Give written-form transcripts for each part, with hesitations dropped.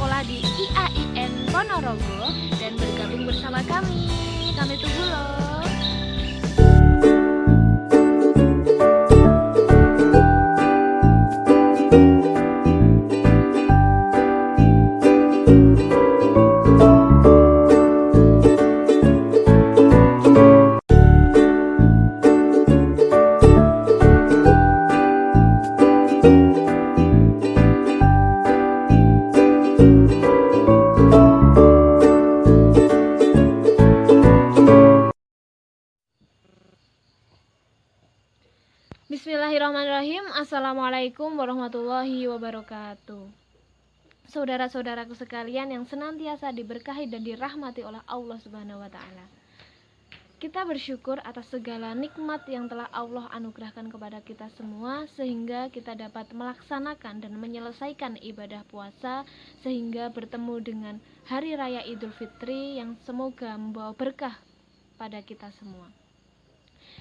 bersekolah di IAIN Ponorogo dan bergabung bersama kami. Kami tunggu loh. Bismillahirrahmanirrahim. Assalamualaikum warahmatullahi wabarakatuh. Saudara-saudaraku sekalian yang senantiasa diberkahi dan dirahmati oleh Allah Subhanahu wa taala. Kita bersyukur atas segala nikmat yang telah Allah anugerahkan kepada kita semua sehingga kita dapat melaksanakan dan menyelesaikan ibadah puasa sehingga bertemu dengan Hari Raya Idul Fitri yang semoga membawa berkah pada kita semua.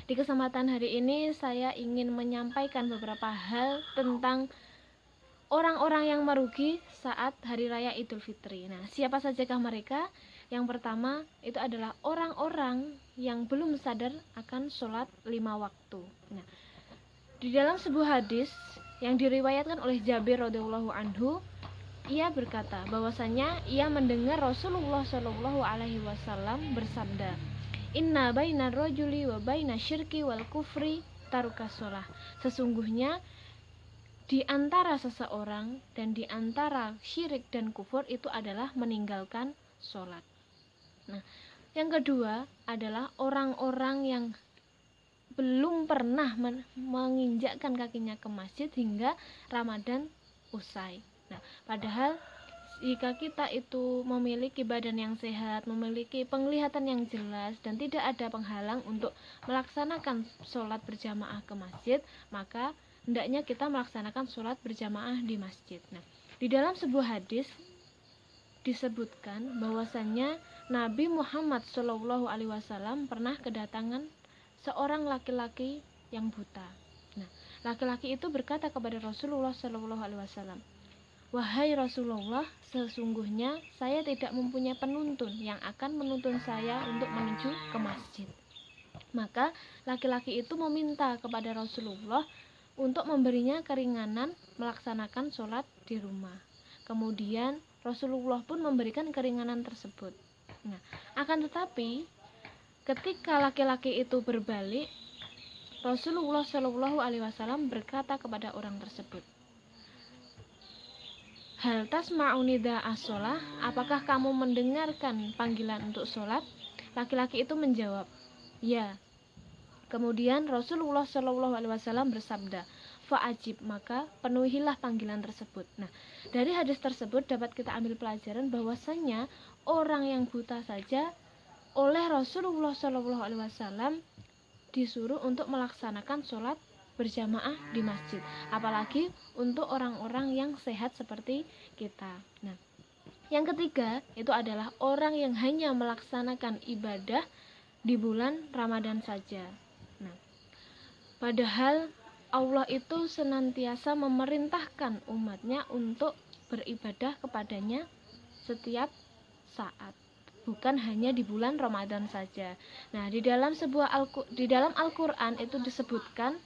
Di kesempatan hari ini saya ingin menyampaikan beberapa hal tentang orang-orang yang merugi saat Hari Raya Idul Fitri. Nah, siapa sajakah mereka? Yang pertama itu adalah orang-orang yang belum sadar akan sholat 5 waktu. Nah, di dalam sebuah hadis yang diriwayatkan oleh Jabir radhiyallahu anhu, ia berkata bahwasanya ia mendengar Rasulullah Shallallahu alaihi wasallam bersabda, "Inna bainar rajuli wa baina syirki wal kufri tarukas shalah." Sesungguhnya di antara seseorang dan di antara syirik dan kufur itu adalah meninggalkan sholat. Nah, yang kedua adalah orang-orang yang belum pernah menginjakkan kakinya ke masjid hingga Ramadan usai. Nah, padahal jika kita itu memiliki badan yang sehat, memiliki penglihatan yang jelas dan tidak ada penghalang untuk melaksanakan sholat berjamaah ke masjid, maka hendaknya kita melaksanakan sholat berjamaah di masjid. Nah, di dalam sebuah hadis disebutkan bahwasannya Nabi Muhammad SAW pernah kedatangan seorang laki-laki yang buta. Nah, laki-laki itu berkata kepada Rasulullah SAW, "Wahai Rasulullah, sesungguhnya saya tidak mempunyai penuntun yang akan menuntun saya untuk menuju ke masjid." Maka laki-laki itu meminta kepada Rasulullah untuk memberinya keringanan melaksanakan sholat di rumah. Kemudian Rasulullah pun memberikan keringanan tersebut. Nah, akan tetapi ketika laki-laki itu berbalik, Rasulullah Shallallahu alaihi wasallam berkata kepada orang tersebut, "Hal tasma'u nida as-sholah? Apakah kamu mendengarkan panggilan untuk sholat?" Laki-laki itu menjawab, "Ya." Kemudian Rasulullah Shallallahu alaihi wasallam bersabda, "Fa'ajib," maka penuhilah panggilan tersebut. Nah, dari hadis tersebut dapat kita ambil pelajaran bahwasanya orang yang buta saja oleh Rasulullah Shallallahu alaihi wasallam disuruh untuk melaksanakan sholat berjamaah di masjid, apalagi untuk orang-orang yang sehat seperti kita. Nah, yang ketiga itu adalah orang yang hanya melaksanakan ibadah di bulan Ramadan saja. Nah, padahal Allah itu senantiasa memerintahkan umatnya untuk beribadah kepadanya setiap saat, bukan hanya di bulan Ramadan saja. Nah, di dalam Al-Qur'an itu disebutkan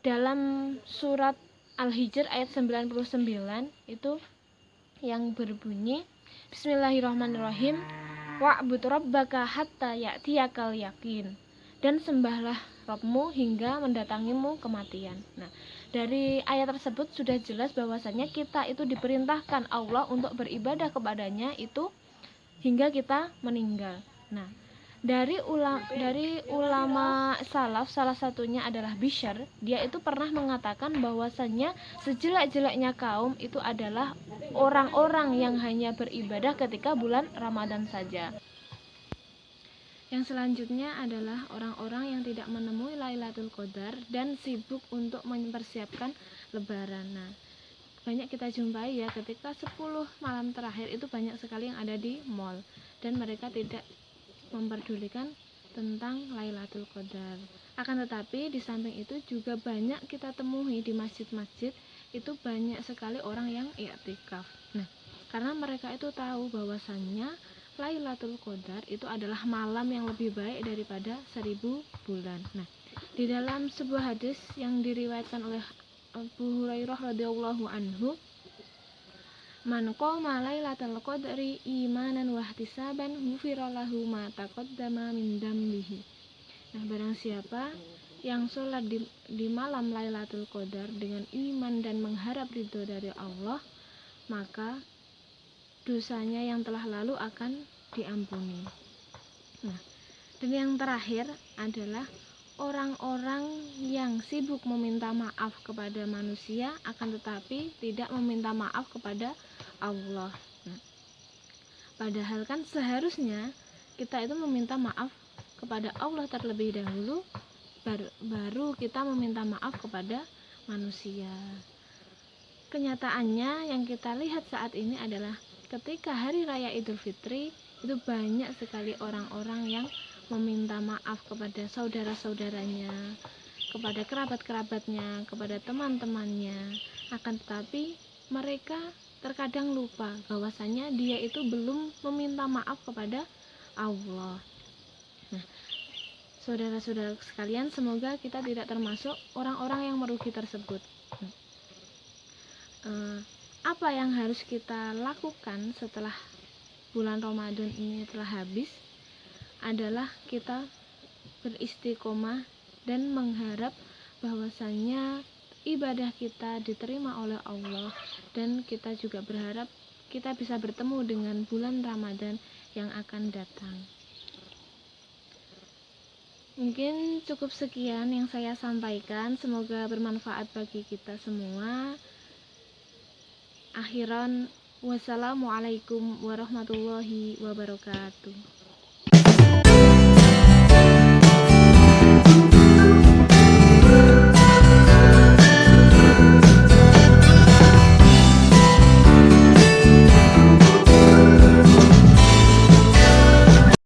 dalam surat Al-Hijr ayat 99 itu yang berbunyi, "Bismillahirrahmanirrahim. Wa'bud rabbaka hatta ya'tiyakal yakin." Dan sembahlah Rabbmu hingga mendatangimu kematian. Nah, dari ayat tersebut sudah jelas bahwasanya kita itu diperintahkan Allah untuk beribadah kepadanya itu hingga kita meninggal. Nah, dari ulama salaf, salah satunya adalah Bishr, dia itu pernah mengatakan bahwasanya sejelek-jeleknya kaum itu adalah orang-orang yang hanya beribadah ketika bulan Ramadan saja. Yang selanjutnya adalah orang-orang yang tidak menemui Lailatul Qadar dan sibuk untuk mempersiapkan lebaran. Nah, banyak kita jumpai ya ketika 10 malam terakhir itu banyak sekali yang ada di mall dan mereka tidak memperdulikan tentang Lailatul Qadar. Akan tetapi di samping itu juga banyak kita temui di masjid-masjid itu banyak sekali orang yang i'tikaf. Nah, karena mereka itu tahu bahwasannya Lailatul Qadar itu adalah malam yang lebih baik daripada 1000 bulan. Nah, di dalam sebuah hadis yang diriwayatkan oleh Abu Hurairah radhiyallahu anhu, man qama lailatal qadri imanan wa ihtisaban ghufira lahu ma taqaddama min dambihi. Nah, barang siapa yang sholat di malam Lailatul Qadar dengan iman dan mengharap ridho dari Allah, maka dosanya yang telah lalu akan diampuni. Nah, dan yang terakhir adalah orang-orang yang sibuk meminta maaf kepada manusia akan tetapi tidak meminta maaf kepada Allah. Nah, padahal kan seharusnya kita itu meminta maaf kepada Allah terlebih dahulu, baru kita meminta maaf kepada manusia. Kenyataannya yang kita lihat saat ini adalah ketika hari raya Idul Fitri itu banyak sekali orang-orang yang meminta maaf kepada saudara-saudaranya, kepada kerabat-kerabatnya, kepada teman-temannya. Akan tetapi mereka terkadang lupa bahwasanya dia itu belum meminta maaf kepada Allah. Nah, saudara-saudara sekalian, semoga kita tidak termasuk orang-orang yang merugi tersebut. Apa yang harus kita lakukan setelah bulan Ramadan ini telah habis adalah kita beristiqomah dan mengharap bahwasannya ibadah kita diterima oleh Allah, dan kita juga berharap kita bisa bertemu dengan bulan Ramadan yang akan datang. Mungkin cukup sekian yang saya sampaikan, semoga bermanfaat bagi kita semua. Akhiran, wassalamualaikum warahmatullahi wabarakatuh.